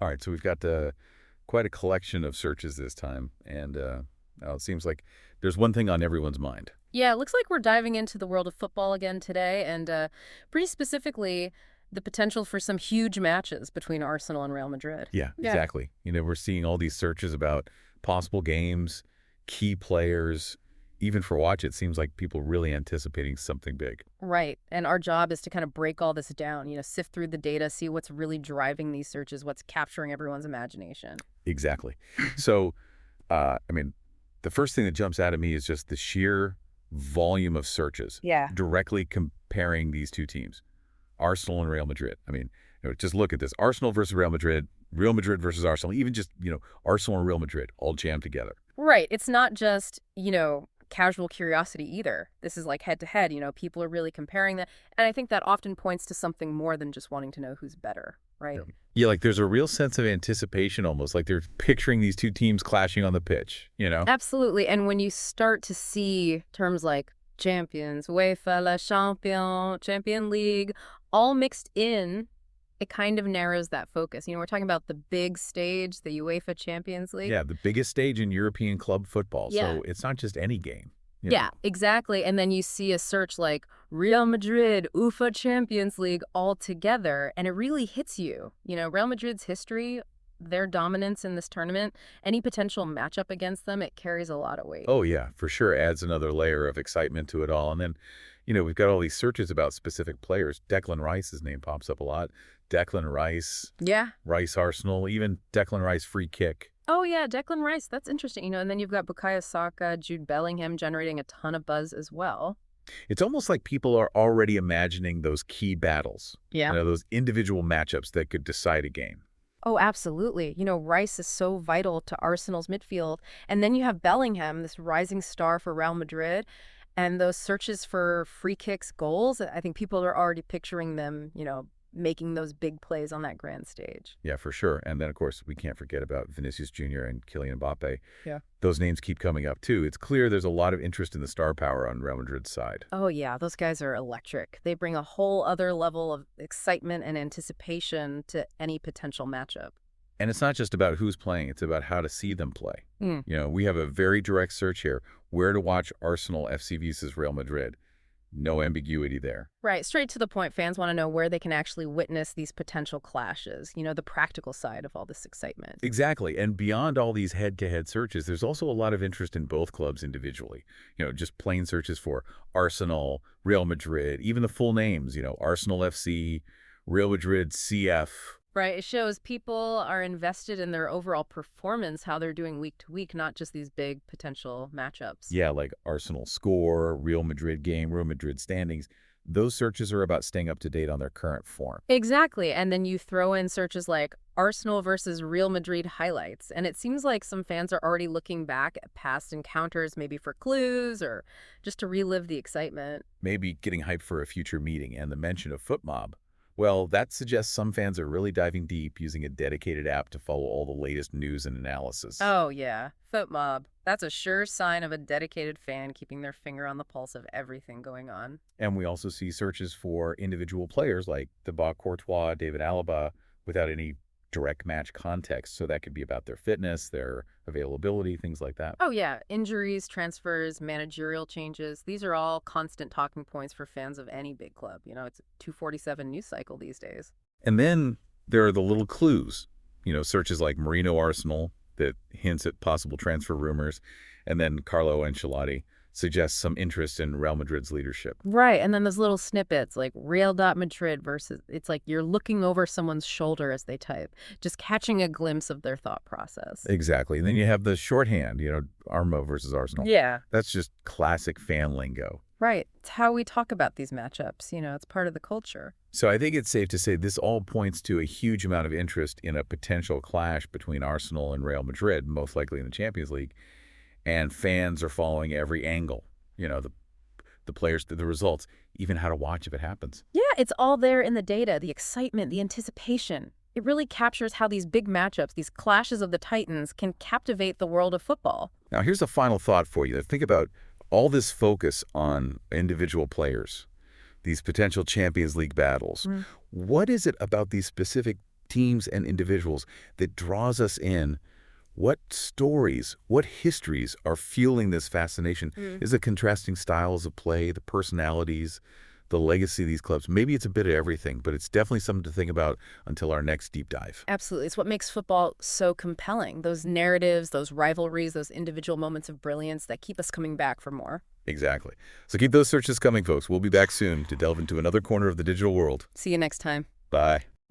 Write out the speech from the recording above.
All right, so we've got quite a collection of searches this time, and it seems like there's one thing on everyone's mind. Yeah, it looks like we're diving into the world of football again today, and pretty specifically, the potential for some huge matches between Arsenal and Real Madrid. Yeah, Yeah. exactly. We're seeing all these searches about possible games, key players. Even for watch, it seems like people really anticipating something big. Right. And our job is to kind of break all this down, sift through the data, see what's really driving these searches, what's capturing everyone's imagination. Exactly. So, I mean, the first thing that jumps out at me is just the sheer volume of searches Yeah. directly comparing these two teams, Arsenal and Real Madrid. I mean, just look at this. Arsenal versus Real Madrid versus Arsenal, even just, Arsenal and Real Madrid all jammed together. Right. It's not just, casual curiosity either. This is like head to head, people are really comparing that. And I think that often points to something more than just wanting to know who's better, right? Yeah. Yeah, like there's a real sense of anticipation almost, like they're picturing these two teams clashing on the pitch? Absolutely. And when you start to see terms like champions, UEFA, La Champion, Champion League, all mixed in, it kind of narrows that focus. We're talking about the big stage, the UEFA Champions League. Yeah, the biggest stage in European club football. Yeah. So it's not just any game. Yeah, exactly. And then you see a search like Real Madrid, UEFA Champions League all together, and it really hits you. Real Madrid's history, their dominance in this tournament, any potential matchup against them, it carries a lot of weight. Oh, yeah, for sure. Adds another layer of excitement to it all. And then, we've got all these searches about specific players. Declan Rice's name pops up a lot. Declan Rice, Yeah. Rice Arsenal, even Declan Rice free kick. Oh, yeah, Declan Rice. That's interesting. And then you've got Bukayo Saka, Jude Bellingham generating a ton of buzz as well. It's almost like people are already imagining those key battles, Yeah. those individual matchups that could decide a game. Oh, absolutely. Rice is so vital to Arsenal's midfield. And then you have Bellingham, this rising star for Real Madrid. And those searches for free kicks, goals, I think people are already picturing them, making those big plays on that grand stage. Yeah, for sure. And then, of course, we can't forget about Vinicius Jr. and Kylian Mbappe. Yeah. Those names keep coming up, too. It's clear there's a lot of interest in the star power on Real Madrid's side. Oh, yeah, those guys are electric. They bring a whole other level of excitement and anticipation to any potential matchup. And it's not just about who's playing. It's about how to see them play. Mm. We have a very direct search here. Where to watch Arsenal FC versus Real Madrid. No ambiguity there. Right. Straight to the point. Fans want to know where they can actually witness these potential clashes, the practical side of all this excitement. Exactly. And beyond all these head-to-head searches, there's also a lot of interest in both clubs individually. Just plain searches for Arsenal, Real Madrid, even the full names, Arsenal FC, Real Madrid CF. Right. It shows people are invested in their overall performance, how they're doing week to week, not just these big potential matchups. Yeah, like Arsenal score, Real Madrid game, Real Madrid standings. Those searches are about staying up to date on their current form. Exactly. And then you throw in searches like Arsenal versus Real Madrid highlights. And it seems like some fans are already looking back at past encounters, maybe for clues or just to relive the excitement. Maybe getting hyped for a future meeting, and the mention of FootMob. Well, that suggests some fans are really diving deep, using a dedicated app to follow all the latest news and analysis. Oh, yeah. Foot mob. That's a sure sign of a dedicated fan keeping their finger on the pulse of everything going on. And we also see searches for individual players like Thibaut Courtois, David Alaba, without any direct match context. So that could be about their fitness, their availability, things like that. Oh, yeah. Injuries, transfers, managerial changes. These are all constant talking points for fans of any big club. It's a 247 news cycle these days. And then there are the little clues, searches like Marino Arsenal that hints at possible transfer rumors. And then Carlo Ancelotti suggests some interest in Real Madrid's leadership. Right. And then those little snippets like Real.Madrid versus, it's like you're looking over someone's shoulder as they type, just catching a glimpse of their thought process. Exactly. And then you have the shorthand, Armo versus Arsenal. Yeah. That's just classic fan lingo. Right. It's how we talk about these matchups. It's part of the culture. So I think it's safe to say this all points to a huge amount of interest in a potential clash between Arsenal and Real Madrid, most likely in the Champions League. And fans are following every angle, the players, the results, even how to watch if it happens. Yeah, it's all there in the data, the excitement, the anticipation. It really captures how these big matchups, these clashes of the titans, can captivate the world of football. Now, here's a final thought for you. Think about all this focus on individual players, these potential Champions League battles. What is it about these specific teams and individuals that draws us in. What stories, what histories are fueling this fascination? Is it contrasting styles of play, the personalities, the legacy of these clubs? Maybe it's a bit of everything, but it's definitely something to think about until our next deep dive. Absolutely. It's what makes football so compelling. Those narratives, those rivalries, those individual moments of brilliance that keep us coming back for more. Exactly. So keep those searches coming, folks. We'll be back soon to delve into another corner of the digital world. See you next time. Bye.